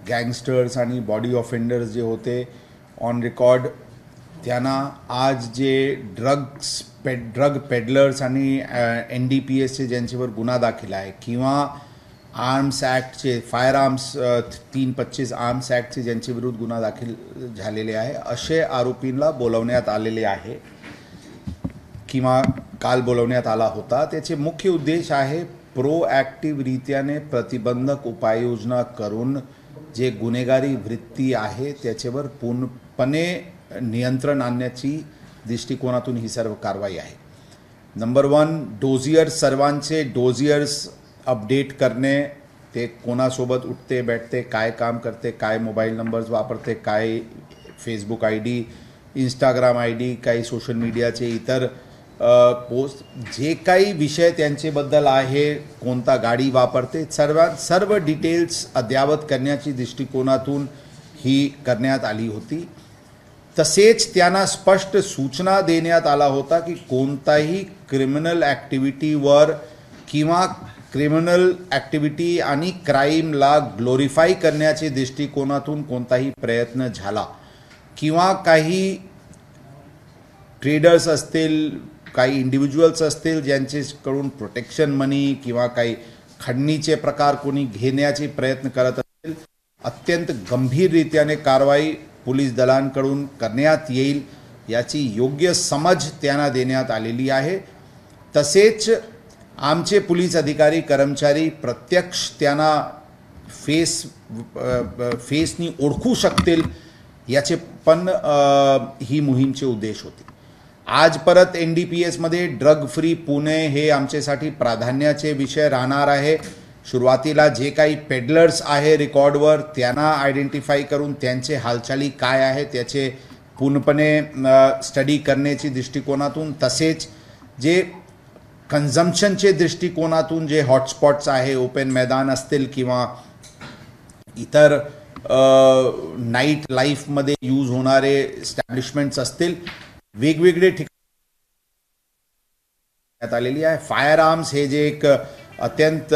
Gangsters आणि body offenders जे होते ऑन रेकॉर्ड, त्यांना आज जे ड्रग पेडलर्स आणि NDPSचे ज्यांच्यावर गुन्हा दाखल आहे किंवा आर्म्स ॲक्टचे फायर आर्म्स 325 आर्म्स ॲक्टचे ज्यांच्या विरुद्ध गुन्हा दाखल झालेले आहे असे आरोपींना बोलवण्यात आलेले आहे किंवा काल बोलवण्यात आला होता। त्याचे मुख्य उद्देश आहे प्रोॲक्टिव्हरित्याने प्रतिबंधक उपाययोजना करून जे गुन्हेगारी वृत्ती आहे त्याच्यावर पूर्णपणे नियंत्रण आणण्याची दृष्टिकोनातून ही सर्व कारवाई आहे। नंबर 1, डोजियर्स, सर्वांचे डोजियर्स अपडेट करणे, ते कोणासोबत उठते बैठते, काय काम करते, काय मोबाईल नंबर्स वापरते, काय फेसबुक ID, इंस्टाग्राम ID, काही सोशल मीडियाचे इतर पोस्ट, जे काही विषय त्यांच्याबद्दल आहे, कोणता गाडी वापरते, सर्व डिटेल्स अद्यावत करण्याची दृष्टिकोनातून ही करण्यात आली होती। तसेच त्यांना स्पष्ट सूचना देण्यात आला होता की कोणताही क्रिमिनल ॲक्टिव्हिटीवर किंवा क्रिमिनल ॲक्टिव्हिटी आणि क्राईमला ग्लोरिफाय करण्याच्या दृष्टिकोनातून कोणताही प्रयत्न झाला किंवा काही ट्रेडर्स असतील, काही इंडिव्हिज्युअल्स असतील ज्यांच्याकडून प्रोटेक्शन मनी किंवा काही खंडणीचे प्रकार कोणी घेण्याचे प्रयत्न करत असतील, अत्यंत गंभीररीत्याने कारवाई पोलीस दलांकडून करण्यात येईल याची योग्य समज त्यांना देण्यात आलेली आहे। तसेच आमचे पोलीस अधिकारी कर्मचारी प्रत्यक्ष त्यांना फेसनी ओळखू शकतील याचे पण ही मोहीमचे उद्देश होते। आज परत NDPS मध्ये ड्रग फ्री पुणे हे आमच्यासाठी प्राधान्याचे विषय राहणार आहे। सुरुवातीला जे काही पेडलर्स आहे रेकॉर्डवर त्यांना आयडेंटिफाय करून त्यांचे हालचाली काय आहे त्याचे पूर्णपणे स्टडी करण्याची दृष्टिकोनातून, तसेच जे कन्झम्पशनचे दृष्टिकोनातून जे हॉटस्पॉट्स आहे, ओपन मैदान असतील किंवा इतर नाईट लाईफमध्ये यूज होणारे एस्टॅब्लिशमेंट्स असतील, वेगवेगळे ठिकाणी आलेली आहे। फायर आर्म्स हे जे एक अत्यंत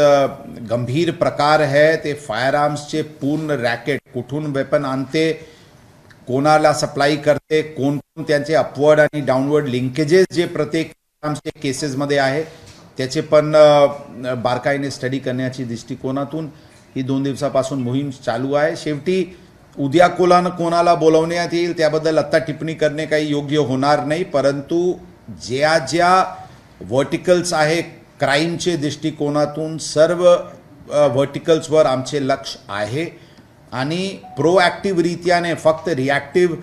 गंभीर प्रकार है, ते फायर आर्म्सचे पूर्ण रॅकेट, कुठून वेपन आणते, कोणाला सप्लाय करते, कोण कोण त्यांचे अपवर्ड आणि डाऊनवर्ड लिंकेजेस जे प्रत्येक आर्म्सचे केसेसमध्ये आहे त्याचे पण बारकाईने स्टडी करण्याची दृष्टिकोनातून ही 2 दिवसापासून मोहीम चालू आहे। शेवटी उद्या कोणाला बोलवण्यात येईल त्याबद्दल आत्ता टिप्पणी करणे काही योग्य होणार नाही, परंतु ज्या व्हर्टिकल्स आहे क्राईमचे दृष्टिकोनातून सर्व व्हर्टिकल्सवर आमचे लक्ष आहे आणि प्रोॲक्टिव्हरित्याने फक्त रिॲक्टिव्ह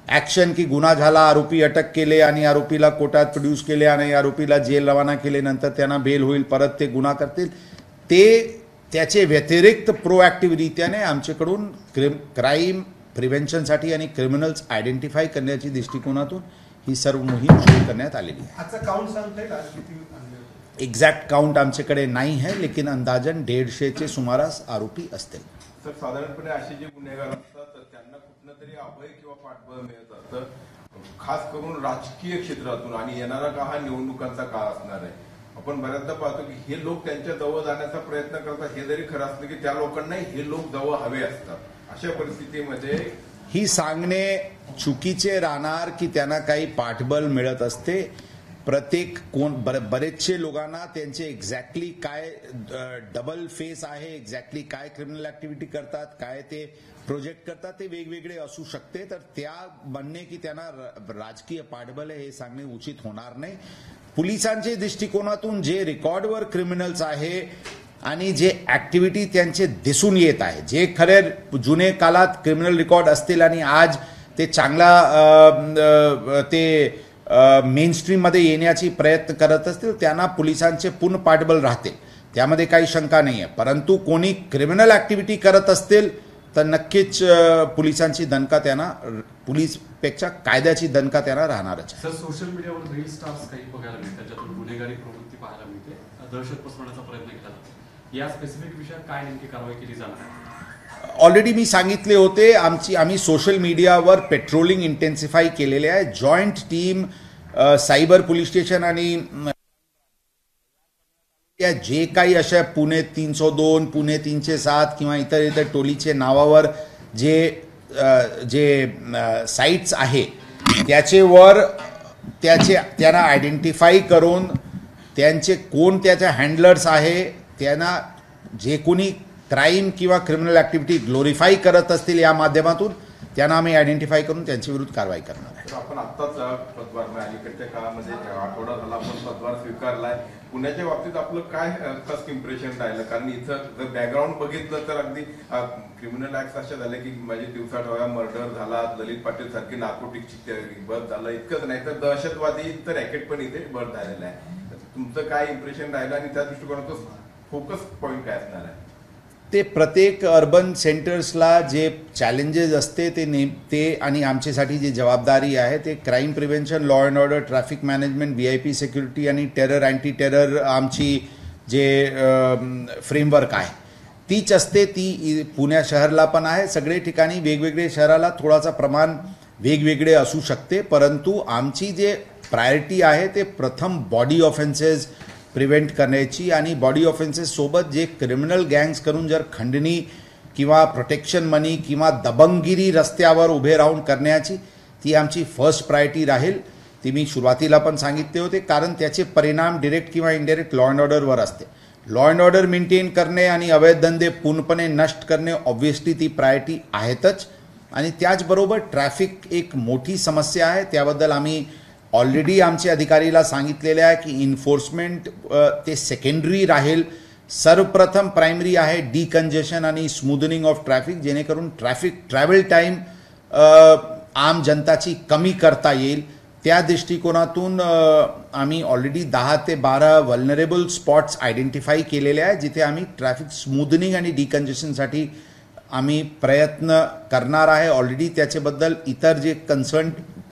ॲक्शन की गुन्हा झाला, आरोपी अटक केले आणि आरोपीला कोर्टात प्रोड्यूस केले आणि आरोपीला जेल रवाना केले, नंतर त्यांना बेल होईल, परत ते गुन्हा करतील, त्याचे व्यतिरिक्त प्रोॲक्टिव्हरित्याने आमच्याकडून क्राईम प्रिव्हेन्शनसाठी आणि क्रिमिनल्स आयडेंटिफाय करण्याची दृष्टिकोनातून ही सर्व मोहीम सुरू करण्यात आलेली आहे। आजचा काउंट सांगता येईल आज किती? एक्झॅक्ट काउंट आमच्याकडे नाही है, लेकिन अंदाजन 150चे सुमारास आरोपी असतील। सर, साधारणपणे असे जे गुन्हेगार असतात तर त्यांना कुठनं तरी अभय किंवा पाठबळ मिळत असतं, खास करून राजकीय क्षेत्रातून, आणि येणारा काळ हा निवडणुकांचा काळ असणार आहे। आपण बऱ्याचदा पाहतो की हे लोक त्यांच्या जवळ जाण्याचा प्रयत्न करतात, हे जरी खरं असलं की त्या लोकांना हे लोक जवळ हवे असतात। अशा परिस्थितीमध्ये ही सांगणे चुकीचे राहणार की त्यांना काही पाठबळ मिळत असते। प्रत्येक बरेचसे लोकांना त्यांचे एक्झॅक्टली काय डबल फेस आहे, एक्झॅक्टली काय क्रिमिनल ॲक्टिव्हिटी करतात, काय ते प्रोजेक्ट करतात, ते वेगवेगळे असू शकते। तर त्या म्हणणे की त्यांना राजकीय पाठबळ आहे हे सांगणे उचित होणार नाही। पोलिसांच्या दृष्टिकोनातून जे रेकॉर्डवर क्रिमिनल्स आहे आणि जे ॲक्टिव्हिटी त्यांचे दिसून येत आहे, जे खरे जुने काळात क्रिमिनल रेकॉर्ड असतील आणि आज ते चांगला ते मेनस्ट्रीममध्ये येण्याची प्रयत्न करत असतील, त्यांना पोलिसांचे पूर्ण पाठबळ राहतील, त्यामध्ये काही शंका नाही आहे। परंतु कोणी क्रिमिनल ॲक्टिव्हिटी करत असतील तर नक्कीच पोलिसांची दणका त्यांना, पोलीसपेक्षा कायद्याची दणका त्यांना राहणारच आहे। सर, सोशल मीडियावर रील स्टार्स काही बघायला मिळतात, त्याच्यातून गुन्हेगारी प्रवृत्ती पाहायला मिळते, दहशत पसरवण्याचा प्रयत्न केला जातो, या स्पेसिफिक विषयात काय नेमकी कारवाई केली जाणार? ऑलरेडी मी सांगितले होते, आम्ही सोशल मीडियावर पेट्रोलिंग इंटेन्सिफाय केलेले आहे। Joint team cyber police station आणि या जे काही अशा पुणे 302, पुणे 307 किंवा इतर इतर टोलीचे नावावर जे साईट्स आहे त्याचेवर त्यांना आयडेंटिफाय करून त्यांचे कोण त्याचे हँडलर्स आहे, त्यांना जे कोणी क्राईम किंवा क्रिमिनल ॲक्टिव्हिटी ग्लोरिफाय करत असतील या माध्यमातून त्यांना आम्ही आयडेंटिफाय करून त्यांच्या विरुद्ध कारवाई करणार आहे. तर आपण आत्ताच पदभार अलीकडच्या काळामध्ये आठवडा झाला आपण पदभार स्वीकारलाय. पुण्याच्या बाबतीत आपलं काय फर्स्ट इम्प्रेशन राहिलं? कारण इथं जर बॅकग्राऊंड बघितलं तर अगदी क्रिमिनल ऍक्ट अशा झाले की माझे दिवसाढवळ्या मर्डर झाला, ललित पाटील सारखी नार्कोटिक्सची बर्थ झालं, इतकंच नाही तर दहशतवादी तर रॅकेट पण इथे बर्थ झालेला आहे. तुमचं काय इम्प्रेशन राहिलं आणि त्या दृष्टिकोनातून फोकस पॉईंट काय असणार आहे? ते प्रत्येक अर्बन सेंटर्सला जे चॅलेंजेस असते ते आणि आमच्यासाठी जी जबाबदारी आहे ते crime prevention, law and order, traffic management, VIP security आणि टेरर अँटी टेरर आमची जे फ्रेमवर्क आहे तीच असते. ती पुण्या शहरला पण आहे. सगळे ठिकाणी वेगवेगळे शहराला थोडासा प्रमाण वेगवेगळे असू शकते, परंतु आमची जे प्रायोरिटी आहे ते प्रथम बॉडी ऑफेन्सेस प्रिव्हेंट करण्याची आणि बॉडी ऑफेन्सेस सोबत जे क्रिमिनल गँग्स करून जर खंडणी किंवा प्रोटेक्शन मनी किंवा दबंगगिरी रस्त्यावर उभे राहून करण्याची ती आमची फर्स्ट प्रायोरिटी राहील. ती मी सुरुवातीला पण सांगितले होते, कारण त्याचे परिणाम डायरेक्ट किंवा इनडायरेक्ट लॉ अँड ऑर्डरवर असते. लॉ अँड ऑर्डर मेंटेन करणे आणि अवैध धंदे पूर्णपणे नष्ट करणे ऑब्व्हियसली ती प्रायोरिटी आहेतच. आणि त्याचबरोबर ट्रॅफिक एक मोठी समस्या आहे, त्याबद्दल आम्ही ऑलरेडी आमच्या अधिकारीला सांगितलेले आहे की इन्फोर्समेंट ते सेकंडरी राहील. सर्वप्रथम प्रायमरी आहे डिकंजेशन आणि स्मूदनिंग ऑफ ट्रॅफिक, जेणेकरून ट्रॅव्हल टाईम आम जनताची कमी करता येईल. त्या दृष्टिकोनातून आम्ही ऑलरेडी 10 ते 12 वल्नरेबल स्पॉट्स आयडेंटिफाय केलेले आहे, जिथे आम्ही ट्रॅफिक स्मूदनिंग आणि डिकंजेशनसाठी आम्ही प्रयत्न करणार आहे. ऑलरेडी त्याच्याबद्दल इतर जे कन्सर्न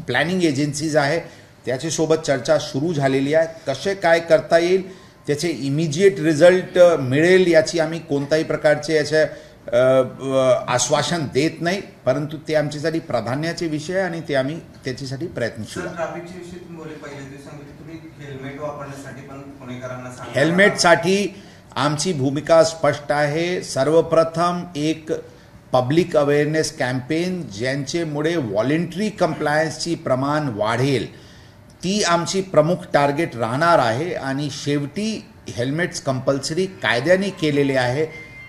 प्लॅनिंग एजन्सीज आहे त्याच्यासोबत चर्चा सुरू झालेली आहे. कसे काय करता येईल, त्याचे इमिजिएट रिझल्ट मिळेल याची आम्ही कोणत्याही प्रकारचे याचे आश्वासन देत नाही, परंतु ते आमच्यासाठी प्राधान्याचे विषय आणि ते आम्ही त्याच्यासाठी प्रयत्नशील आहोत. ट्रॅफिकच्या विषयी तुम्ही बोलले, पहिले दिवस सांगितले तुम्ही हेल्मेट वापरण्यासाठी पण पुणेकरांना सांगा. हेल्मेटसाठी आमची भूमिका स्पष्ट आहे. सर्वप्रथम एक पब्लिक अवेअरनेस कॅम्पेन ज्यांच्यामुळे व्हॉलेंटरी कंप्लायन्सची प्रमाण वाढेल ती आमची प्रमुख टार्गेट राहणार आहे. आणि शेवटी हेल्मेट्स कंपल्सरी कायद्याने केलेले आहे,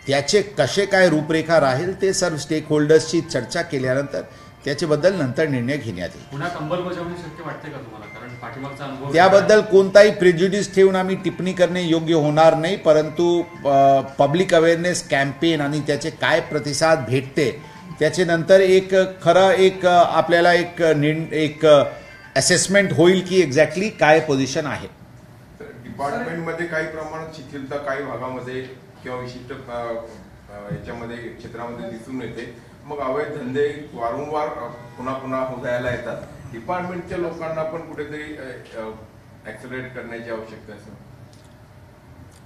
त्याचे कसे काय रूपरेखा राहील ते सर्व स्टेक होल्डर्सची चर्चा केल्यानंतर त्याच्याबद्दल नंतर निर्णय घेण्यात येईल. पुन्हा अंमलबजावणी शक्य वाटते का तुम्हाला? कारण पाठीमागचा अनुभव त्याबद्दल कोणताही प्रेज्युडिस ठेवून आम्ही टिप्पणी करणे योग्य होणार नाही, परंतु पब्लिक अवेअरनेस कॅम्पेन आणि त्याचे काय प्रतिसाद भेटते त्याच्यानंतर एक खरं एक आपल्याला एक असेसमेंट होईल की एक्झॅक्टली काय पोझिशन आहे. डिपार्टमेंटमध्ये काही प्रमाणात शिथिलता काही भागामध्ये किंवा विशिष्ट याच्यामध्ये क्षेत्रामध्ये दिसून येते. मग अवैध धंदे वारंवार पुन्हा पुन्हा उदयाला येतात. डिपार्टमेंटच्या लोकांना पण कुठेतरी ऍक्सेलरेट करण्याची आवश्यकता आहे.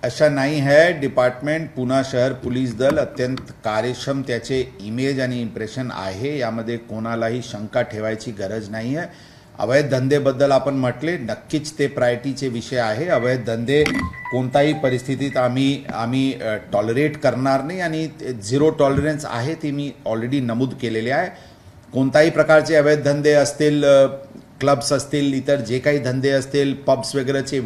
अशा नाही है. डिपार्टमेंट पुणे शहर पोलीस दल अत्यंत कार्यक्षम त्याचे इमेज आणि इम्प्रेशन आहे, यामध्ये कोणालाही शंका ठेवायची गरज नाही आहे. अवैध धंदेबद्दल आपण म्हटले, नक्कीच ते प्रायोरिटीचे विषय आहे. अवैध धंदे कोणताही परिस्थितीत आम्ही टॉलरेट करणार नाही आणि झिरो टॉलरन्स आहे ते मी ऑलरेडी नमूद केलेले आहे. कोणताही प्रकारचे अवैध धंदे असतील, क्लब्स असतील, इतर जे काही धंदे असतील, पब्स वगैरेचे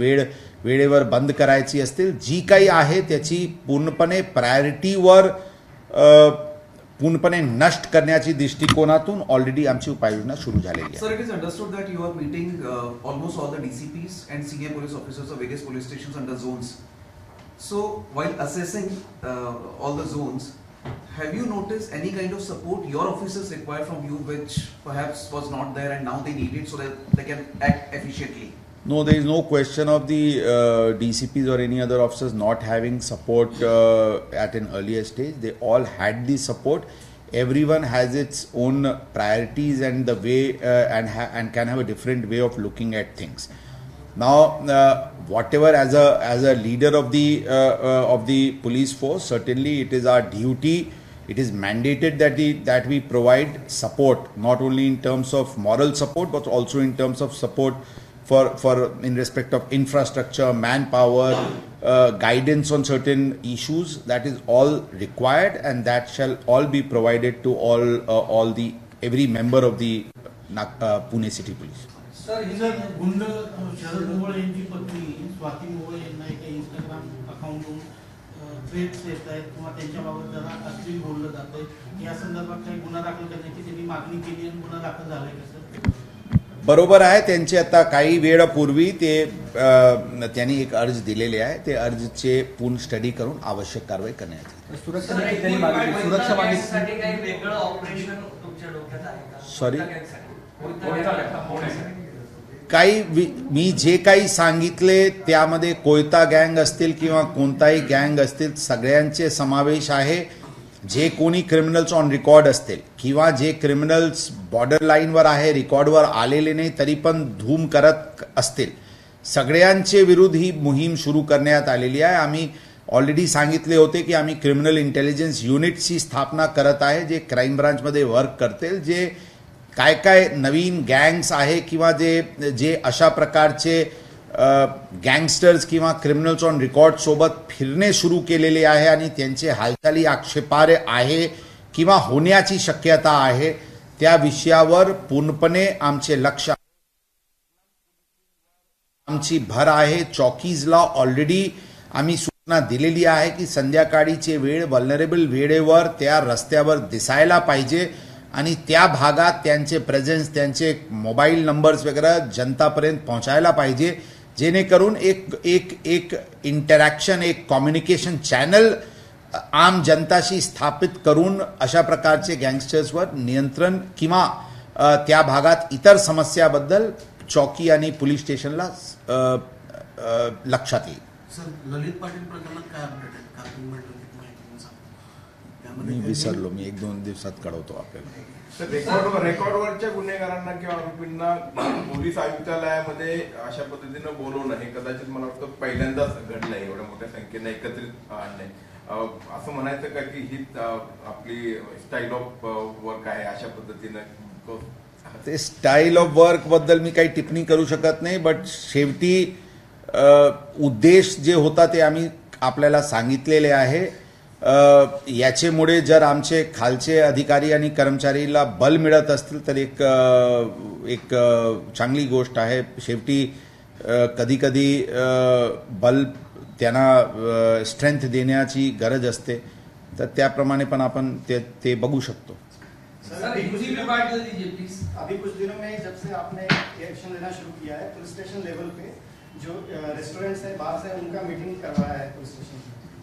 वेळेवर बंद करायची असतील, जी काही आहे त्याची पूर्णपणे प्रायोरिटीवर पूर्णपणे नष्ट करण्याची दृष्टिकोनातून ऑलरेडी आमची उपाययोजना सुरू झालेली आहे. Sir, it is understood that you are meeting almost all the DCPs and senior police officers of various police stations under zones. So, while assessing all the zones, have you noticed any kind of support your officers require from you, which perhaps was not there and now they need it so that they can act efficiently? No, there is no question of the DCPs or any other officers not having support at an earlier stage. They all had the support. Everyone has its own priorities and the way and can have a different way of looking at things. Now, whatever as a leader of the police force, certainly it is our duty. It is mandated that we provide support, not only in terms of moral support but also in terms of support for in respect of infrastructure, manpower, guidance on certain issues. That is all required, and that shall all be provided to all the every member of the Pune City Police. Sir गुंड शरद मोहोळ यांची पत्नी स्वाती मोहोळ यांना एका Instagram अकाउंटवरून threats येत आहेत किंवा त्यांच्याबाबत जरा अश्लील बोललं जात आहे, या संदर्भात काही गुन्हा दाखल करण्याची त्यांनी मागणी केली आणि गुन्हा दाखल झालाय का सर? बरोबर आहे. त्यांचे आता काही वेळापूर्वी त्यांनी एक अर्ज दिलेले आहे. ते अर्जचे पूर्ण स्टडी करून आवश्यक कारवाई करण्यात येईल. सॉरी, मी जे काही सांगितले त्यामध्ये कोयता गँग असतील किंवा कोणताही गँग असतील, सगळ्यांचे समावेश आहे. जे कोणी क्रिमिनल्स ऑन रेकॉर्ड असतील किंवा जे क्रिमिनल्स बॉर्डर लाईनवर आहे, रेकॉर्डवर आलेले नाही तरी पण धूम करत असतील, सगळ्यांचे विरुद्ध ही मोहीम सुरू करण्यात आलेली आहे. आम्ही ऑलरेडी सांगितले होते की आम्ही क्रिमिनल इंटेलिजन्स युनिटची स्थापना करत आहे, जे क्राईम ब्रांचमध्ये वर्क करतील. जे काय काय नवीन गँग्स आहे किंवा जे अशा प्रकारचे गँगस्टर्स किंवा क्रिमिनल्स ऑन रेकॉर्ड सोबत फिरणे सुरू केलेले आहे आणि त्यांचे हालचाली आक्षेपार्ह आहे किंवा होण्याची शक्यता आहे, त्या विषयावर पूर्णपणे आमचे लक्ष, आमची भर आहे. चौकीजला ऑलरेडी आम्ही सूचना दिलेली आहे की संध्याकाळीचे वेळ वल्नरेबल वेळेवर त्या रस्त्यावर दिसायला पाहिजे आणि त्या भागात त्यांचे प्रेझेन्स, त्यांचे मोबाईल नंबर्स वगैरे जनतापर्यंत पोहोचायला पाहिजे, जेणेकरून एक इंटरॅक्शन, एक कम्युनिकेशन चॅनल आम जनताशी स्थापित करून अशा प्रकारचे गँगस्टर्सवर नियंत्रण किंवा त्या भागात इतर समस्याबद्दल चौकी आणि पोलीस स्टेशनला लक्षात येईल. सर, ललित पाटील प्रकरणात काय अपडेट आहे? मी विसरलो, मी 1-2 दिवसात कळवतो आपल्याला. रेकॉर्डवरच्या गुन्हेगारांना किंवा आरोपींना पोलीस आयुक्तालयामध्ये अशा पद्धतीनं बोलवणं हे कदाचित मला वाटतं पहिल्यांदाच घडलंय. एवढ्या मोठ्या संख्येनं एकत्रित आणलंय. असं म्हणायचं का की ही आपली स्टाईल ऑफ वर्क आहे अशा पद्धतीनं? ते स्टाईल ऑफ वर्क बद्दल मी काही टिप्पणी करू शकत नाही, बट शेवटी उद्देश जे होता ते आम्ही आपल्याला सांगितलेले आहे. याचेमुळे जर आमचे खालचे अधिकारी आणि कर्मचारीला बल मिळत असतील तर एक चांगली गोष्ट आहे. शेवटी कधी कधी बल त्यांना स्ट्रेंथ देण्याची गरज असते, तर त्याप्रमाणे पण आपण ते बघू शकतो. अभी कुछ दिनों में जब से आपने एक्शन लेना शुरू किया है, पुलिस स्टेशन लेवल पे जो रेस्टोरेंट्स है, बार्स है, उनका मीटिंग करवाया है पुलिस स्टेशन,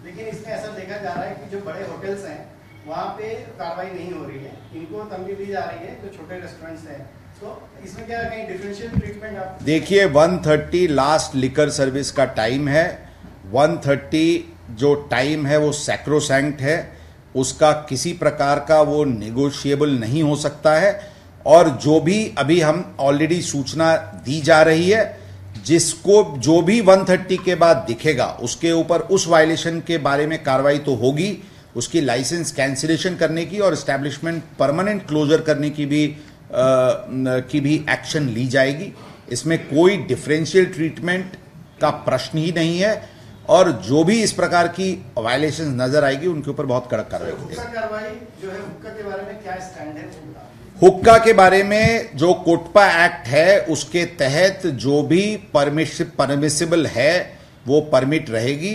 लेकिन इसमें ऐसा देखा जा रहा है कि जो बड़े होटल्स हैं वहाँ पे कार्रवाई नहीं हो रही है, इनको तंगी दी जा रही है. जो छोटे रेस्टोरेंट्स हैं, तो इसमें क्या कहीं डिफरेंशियल ट्रीटमेंट आप देखिए, 1:30 लास्ट लिकर सर्विस का टाइम है. 1:30 जो टाइम है वो सैक्रोसैंक्ट है, उसका किसी प्रकार का वो नेगोशिएबल नहीं हो सकता है. और जो भी अभी हम ऑलरेडी सूचना दी जा रही है, जिसको जो भी 1:30 के बाद दिखेगा उसके ऊपर उस वायलेशन के बारे में कार्रवाई तो होगी, उसकी लाइसेंस कैंसिलेशन करने की और एस्टैब्लिशमेंट परमानेंट क्लोजर करने की भी एक्शन ली जाएगी. इसमें कोई डिफरेंशियल ट्रीटमेंट का प्रश्न ही नहीं है, और जो भी इस प्रकार की वायलेशन नजर आएगी उनके ऊपर बहुत कड़क कार्रवाई की जाएगी. कार्रवाई जो है हुक्का के बारे में क्या स्टैंड है? हुक्का के बारे में जो कोटपा एक्ट है उसके तहत जो भी परमिसिबल है वो परमिट रहेगी.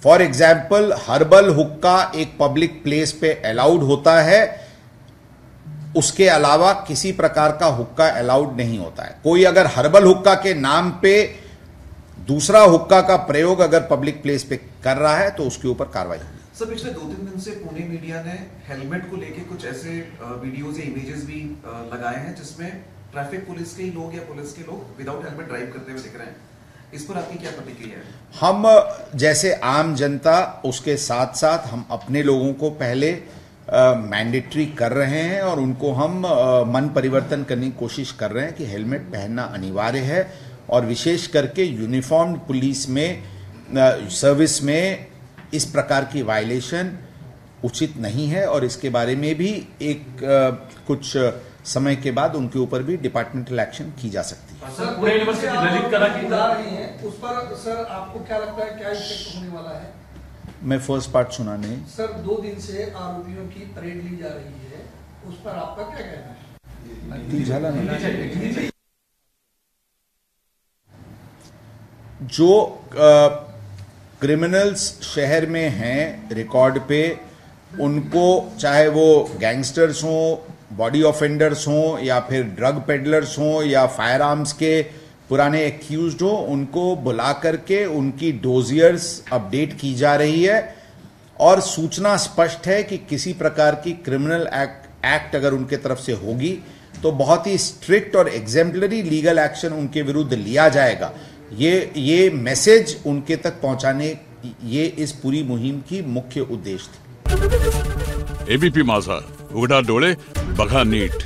फॉर एग्जाम्पल, हर्बल हुक्का एक पब्लिक प्लेस पे अलाउड होता है, उसके अलावा किसी प्रकार का हुक्का अलाउड नहीं होता है. कोई अगर हर्बल हुक्का के नाम पे दूसरा हुक्का का प्रयोग अगर पब्लिक प्लेस पे कर रहा है तो उसके ऊपर कार्रवाई होगी. सर, पिछले 2-3 दिन से पुणे मीडिया ने हेलमेट को लेके कुछ ऐसे वीडियोस या इमेजेस भी लगाए हैं जिसमें ट्रैफिक पुलिस के ही लोग या पुलिस के लोग विदाउट हेलमेट ड्राइव करते हुए दिख रहे हैं. इस पर आपकी क्या प्रतिक्रिया है? हम जैसे आम जनता, उसके साथ साथ हम अपने लोगों को पहले मैंडेटरी कर रहे हैं और उनको हम मन परिवर्तन करने की कोशिश कर रहे हैं कि हेलमेट पहनना अनिवार्य है. और विशेष करके यूनिफॉर्म्ड पुलिस में सर्विस में इस प्रकार की वायलेशन उचित नहीं है और इसके बारे में भी एक कुछ समय के बाद उनके ऊपर भी डिपार्टमेंटल एक्शन की जा सकती है। सर पुणे यूनिवर्सिटी ललित कला की जा रही हैं उस पर सर आपको क्या लगता है क्या इफेक्ट होने वाला है? मैं फर्स्ट पार्ट सुना नहीं। सर 2 दिन से आरोपियों की परेड ली जा रही है, उस पर आपका क्या कहना है? ती झाला नहीं। जो क्रिमिनल्स शहर में हैं रिकॉर्ड पे, उनको चाहे वो गैंगस्टर्स हों, बॉडी ऑफेंडर्स हों या फिर ड्रग पेडलर्स हों या फायर आर्म्स के पुराने एक्यूज्ड हों, उनको बुला करके उनकी डोजियर्स अपडेट की जा रही है और सूचना स्पष्ट है कि किसी प्रकार की क्रिमिनल एक्ट अगर उनके तरफ से होगी तो बहुत ही स्ट्रिक्ट और एग्जेम्पलरी लीगल एक्शन उनके विरुद्ध लिया जाएगा। ये मैसेज उनके तक पहुंचाने, ये इस पूरी मुहिम की मुख्य उद्देश्य थी। एबीपी माझा, उघडा डोळे बघा नीट।